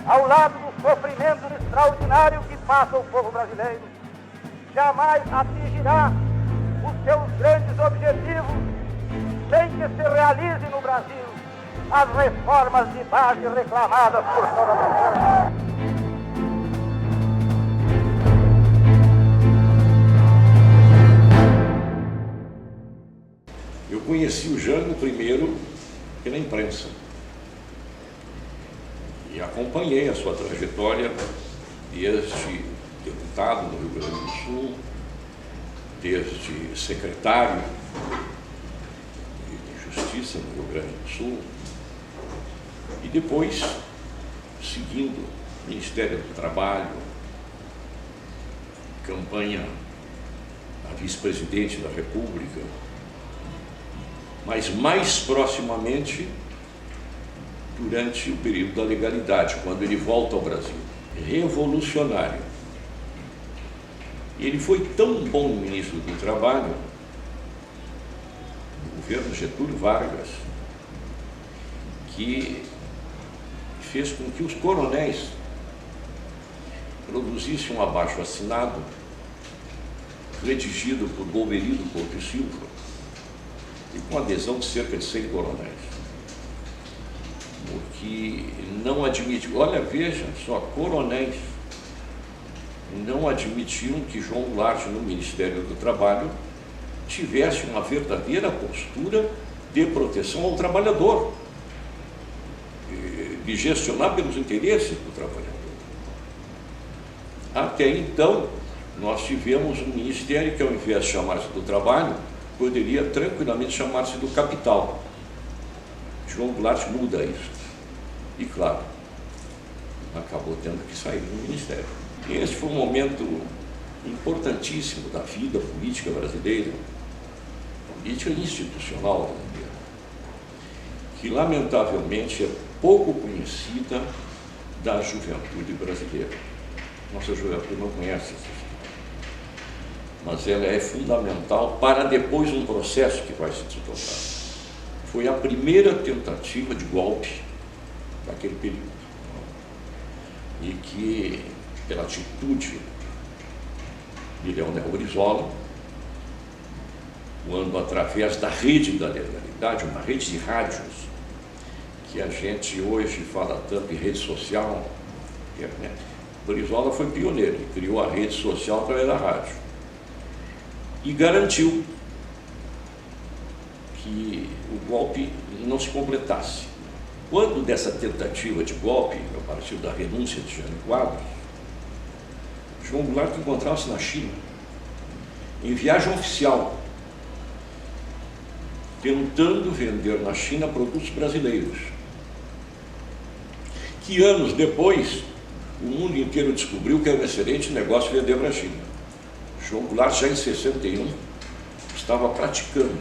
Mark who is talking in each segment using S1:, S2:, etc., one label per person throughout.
S1: ao lado do sofrimento extraordinário que passa o povo brasileiro, jamais atingirá os seus grandes objetivos sem que se realize no Brasil as reformas de base reclamadas por toda a população.
S2: Eu conheci o Jânio primeiro pela imprensa e acompanhei a sua trajetória desde deputado no Rio Grande do Sul, desde secretário de Justiça no Rio Grande do Sul e depois seguindo Ministério do Trabalho, campanha a vice-presidente da República, mas mais proximamente durante o período da legalidade, quando ele volta ao Brasil. Revolucionário. E ele foi tão bom ministro do Trabalho, no governo Getúlio Vargas, que fez com que os coronéis produzissem um abaixo-assinado redigido por Golberido Couto e Silva, e com adesão de cerca de 100 coronéis, porque não admite, olha, veja só, coronéis não admitiam que João Goulart, no Ministério do Trabalho, tivesse uma verdadeira postura de proteção ao trabalhador, de gestionar pelos interesses do trabalhador. Até então, nós tivemos um ministério que, ao invés de chamar-se do trabalho, poderia tranquilamente chamar-se do capital. João Goulart muda isso. E, claro, acabou tendo que sair do ministério. E esse foi um momento importantíssimo da vida política brasileira, política institucional brasileira, que, lamentavelmente, é pouco conhecida da juventude brasileira. Nossa juventude não conhece isso, mas ela é fundamental para depois um processo que vai se desdobrar. Foi a primeira tentativa de golpe daquele período, e que, pela atitude de Leonel Brizola, quando, através da rede da legalidade, uma rede de rádios, que a gente hoje fala tanto em rede social, né? Brizola foi pioneiro, ele criou a rede social através da rádio e garantiu que o golpe não se completasse. Quando dessa tentativa de golpe, a partir da renúncia de Jânio Quadros, João Goulart encontrava-se na China, em viagem oficial, tentando vender na China produtos brasileiros, que anos depois o mundo inteiro descobriu que era um excelente negócio vender para a China. João Goulart, já em 61, estava praticando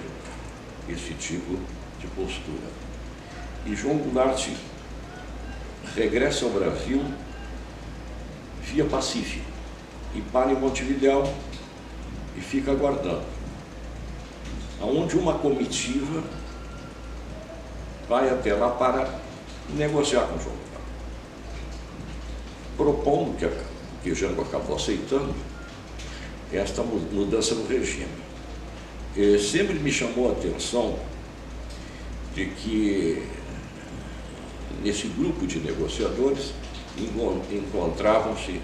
S2: esse tipo de postura. E João Goulart regressa ao Brasil via Pacífico e para em Montevidéu e fica aguardando, aonde uma comitiva vai até lá para negociar com João Goulart, propondo que o Jango acabou aceitando esta mudança no regime. Sempre me chamou a atenção de que nesse grupo de negociadores encontravam-se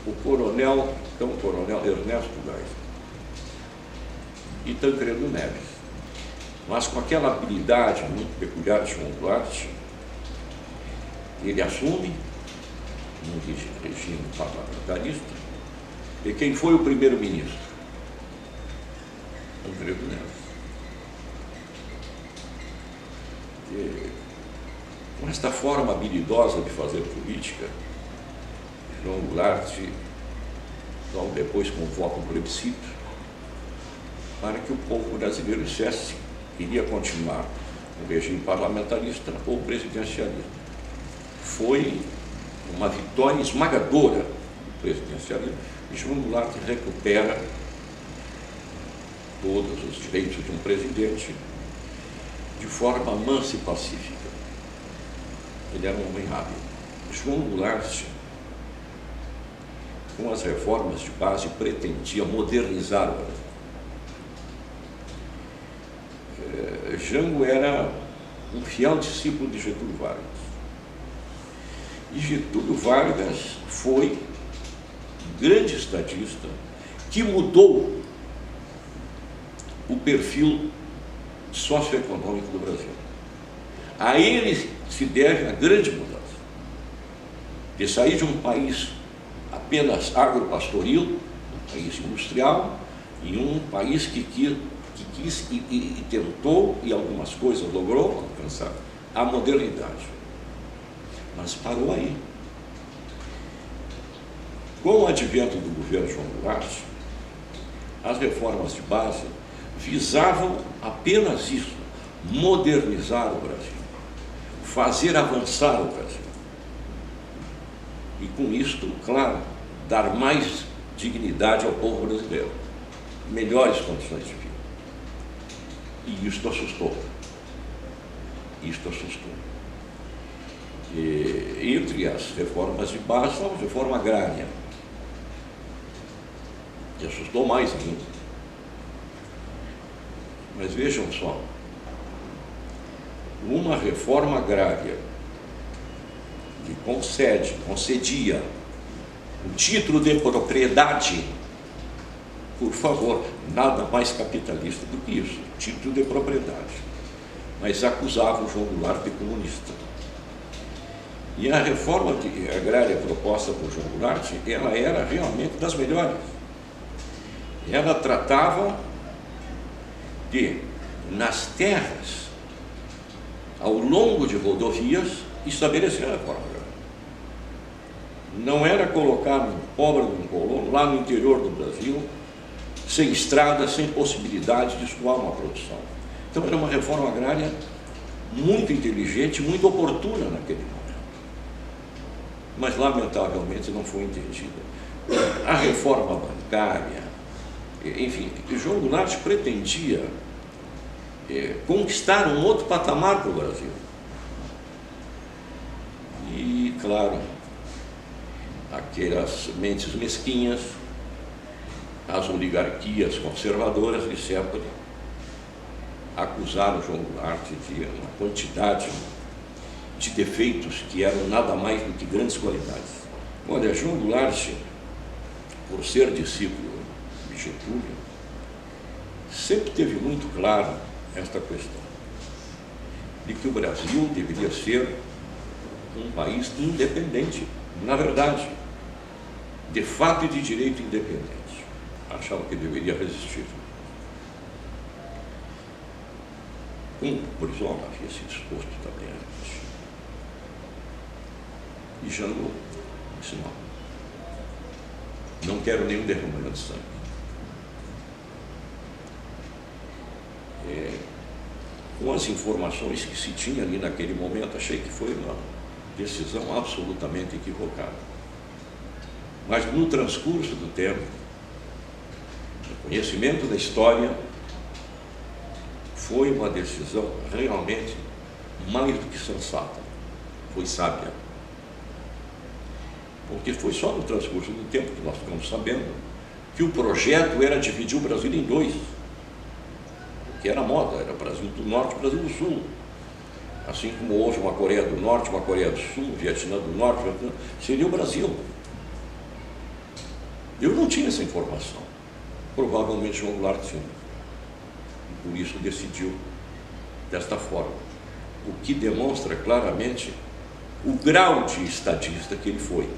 S2: o coronel Ernesto Geisel e Tancredo Neves, mas com aquela habilidade muito peculiar de João Goulart, ele assume um regime parlamentarista. E quem foi o primeiro-ministro? Tancredo Neves. Com esta forma habilidosa de fazer política, João Goulart, logo depois, convoca um plebiscito para que o povo brasileiro dissesse que iria continuar o regime parlamentarista ou presidencialista. Foi uma vitória esmagadora do presidencialismo e João Goulart recupera todos os direitos de um presidente de forma mansa e pacífica. Ele era um homem hábil. João Goulart, com as reformas de base, pretendia modernizar o Brasil. Jango era um fiel discípulo de Getúlio Vargas. E Getúlio Vargas foi um grande estadista que mudou o perfil socioeconômico do Brasil. A ele se deve a grande mudança de sair de um país apenas agropastoril, um país industrial, e um país que quis e tentou, e algumas coisas logrou alcançar, a modernidade. Mas parou aí. Com o advento do governo João Goulart, as reformas de base visavam apenas isso: modernizar o Brasil, fazer avançar o Brasil. E com isto, claro, dar mais dignidade ao povo brasileiro, melhores condições de vida. E isto assustou. Isto assustou. E, entre as reformas de base, estava a reforma agrária, que assustou mais ainda. Mas vejam só, uma reforma agrária que concedia o título de propriedade, por favor, nada mais capitalista do que isso, título de propriedade. Mas acusava o João Goulart de comunista. E a reforma agrária proposta por João Goulart, ela era realmente das melhores. Ela tratava de, nas terras, ao longo de rodovias, estabelecer a reforma agrária. Não era colocar um pobre de um colono lá no interior do Brasil, sem estrada, sem possibilidade de escoar uma produção. Então era uma reforma agrária muito inteligente, muito oportuna naquele momento. Mas lamentavelmente não foi entendida. A reforma bancária, enfim, João Goulart pretendia conquistar um outro patamar para o Brasil. E, claro, aquelas mentes mesquinhas, as oligarquias conservadoras de sempre, acusaram João Goulart de uma quantidade de defeitos que eram nada mais do que grandes qualidades. Olha, João Goulart, por ser discípulo de Getúlio, sempre teve muito claro esta questão, de que o Brasil deveria ser um país independente, na verdade, de fato e de direito independente. Achava que deveria resistir. Como Brizola havia se disposto também antes. E Jango disse: não quero nenhum derramamento de sangue. Com as informações que se tinha ali naquele momento, achei que foi uma decisão absolutamente equivocada. Mas no transcurso do tempo, no conhecimento da história, foi uma decisão realmente mais do que sensata, foi sábia. Porque foi só no transcurso do tempo que nós ficamos sabendo que o projeto era dividir o Brasil em dois, que era moda, era Brasil do Norte e Brasil do Sul. Assim como houve uma Coreia do Norte, uma Coreia do Sul, Vietnã do Norte, seria o Brasil. Eu não tinha essa informação. Provavelmente João Goulart tinha. E por isso decidiu desta forma. O que demonstra claramente o grau de estadista que ele foi.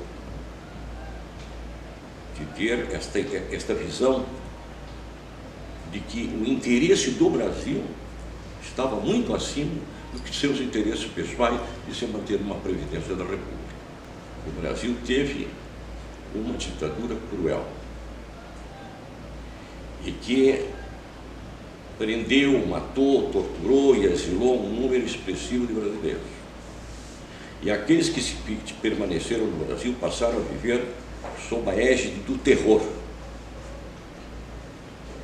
S2: De ter esta visão de que o interesse do Brasil estava muito acima do que seus interesses pessoais de se manter uma previdência da República. O Brasil teve uma ditadura cruel e que prendeu, matou, torturou e exilou um número expressivo de brasileiros. E aqueles que permaneceram no Brasil passaram a viver sob a égide do terror.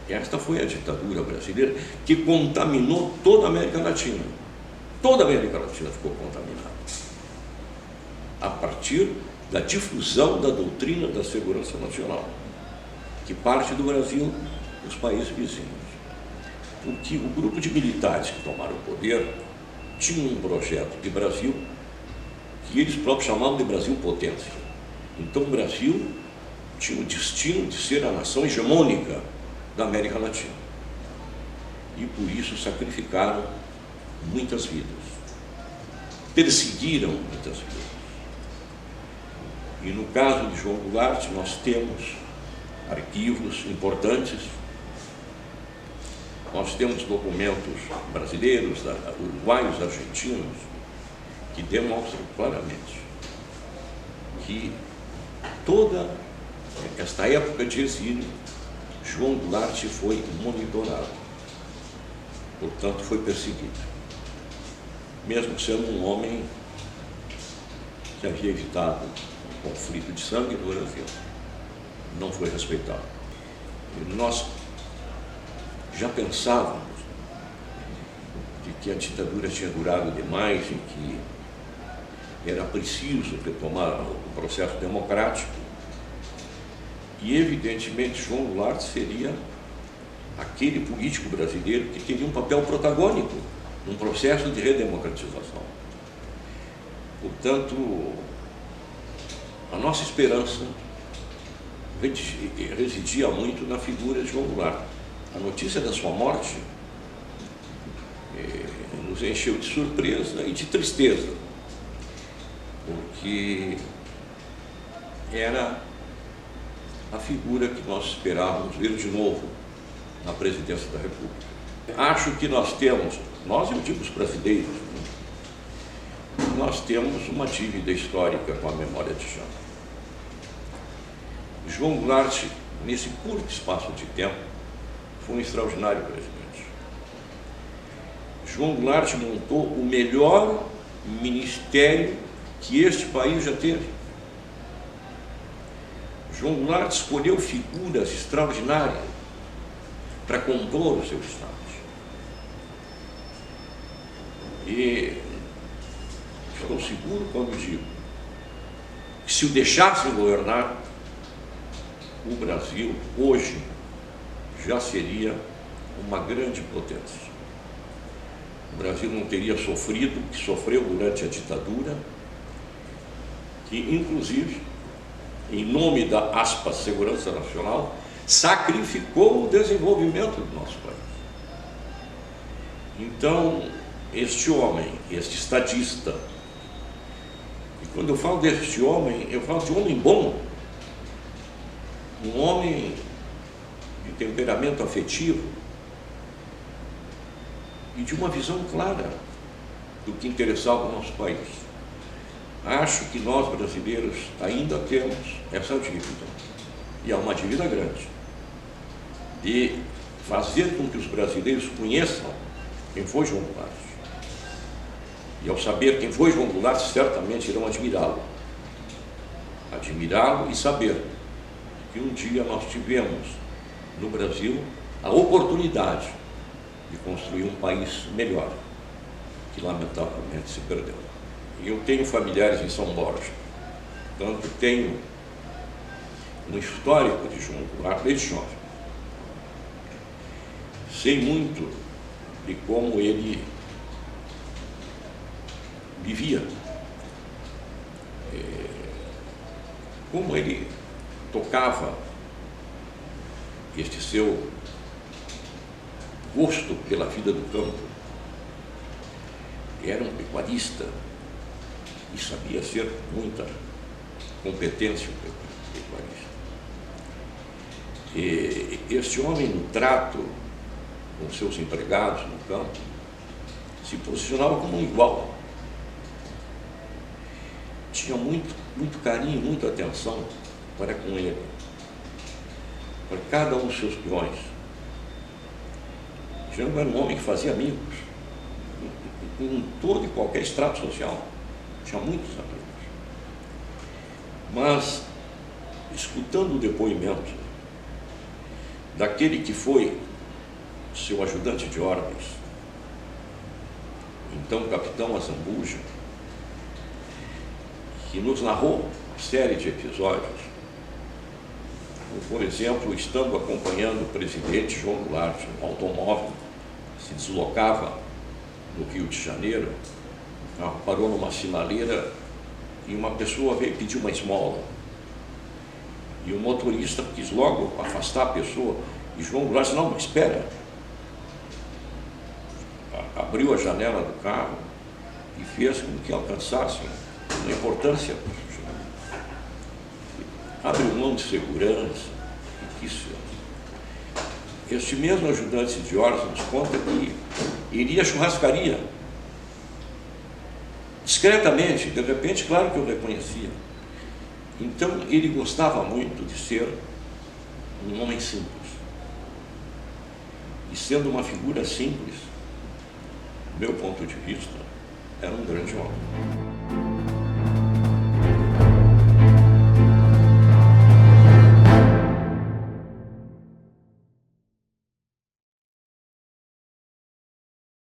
S2: Esta foi a ditadura brasileira que contaminou toda a América Latina. Toda a América Latina ficou contaminada. a partir da difusão da doutrina da segurança nacional, que parte do Brasil dos países vizinhos. Porque o grupo de militares que tomaram o poder tinha um projeto de Brasil que eles próprios chamavam de Brasil potência. Então o Brasil tinha o destino de ser a nação hegemônica da América Latina. E por isso sacrificaram muitas vidas, perseguiram muitas vidas. E no caso de João Goulart, nós temos arquivos importantes, nós temos documentos brasileiros, uruguaios, argentinos, que demonstram claramente que toda esta época de exílio, João Goulart foi monitorado, portanto foi perseguido, mesmo sendo um homem que havia evitado um conflito de sangue no Brasil, não foi respeitado. E nós já pensávamos de que a ditadura tinha durado demais e que era preciso retomar o processo democrático, e evidentemente João Goulart seria aquele político brasileiro que teria um papel protagônico num processo de redemocratização. Portanto, a nossa esperança residia muito na figura de João Goulart. A notícia da sua morte nos encheu de surpresa e de tristeza, porque era a figura que nós esperávamos ver de novo na presidência da República. Acho que nós temos, nós eu digo os brasileiros, nós temos uma dívida histórica com a memória de João Goulart, nesse curto espaço de tempo, foi um extraordinário presidente. João Goulart montou o melhor ministério que este país já teve. João Goulart escolheu figuras extraordinárias para compor o seu Estado. E estou seguro quando digo que se o deixassem governar, o Brasil hoje já seria uma grande potência. O Brasil não teria sofrido o que sofreu durante a ditadura, que inclusive, em nome da, aspas, segurança nacional, sacrificou o desenvolvimento do nosso país. Então, este homem, este estadista, e quando eu falo deste homem, eu falo de um homem bom, um homem de temperamento afetivo e de uma visão clara do que interessava o nosso país. Acho que nós, brasileiros, ainda temos essa dívida, e é uma dívida grande, de fazer com que os brasileiros conheçam quem foi João Goulart. E ao saber quem foi João Goulart, certamente irão admirá-lo. Admirá-lo e saber que um dia nós tivemos no Brasil a oportunidade de construir um país melhor, que lamentavelmente se perdeu. E eu tenho familiares em São Borja, portanto tenho um histórico de João Goulart desde jovem. Sei muito de como ele vivia, como ele tocava este seu gosto pela vida do campo. Era um pecuarista e sabia ser muita competência pecuarista. E este homem, no trato com seus empregados no campo, se posicionava como um igual. Tinha muito carinho, muita atenção para com ele, para cada um dos seus peões. Jango era um homem que fazia amigos em todo e qualquer estrato social, tinha muitos amigos. Mas, escutando o depoimento daquele que foi seu ajudante de ordens, então capitão Azambuja, que nos narrou uma série de episódios. Por exemplo, estando acompanhando o presidente João Goulart no automóvel, se deslocava no Rio de Janeiro, parou numa sinaleira e uma pessoa veio pedir uma esmola. E o motorista quis logo afastar a pessoa, e João Goulart disse: não, mas espera. Abriu a janela do carro e fez com que alcançasse uma importância. Abriu mão de segurança e quis. Este mesmo ajudante de ordens nos conta que iria à churrascaria discretamente, de repente, claro que eu reconhecia. Então, ele gostava muito de ser um homem simples. E sendo uma figura simples, do meu ponto de vista, era um grande homem.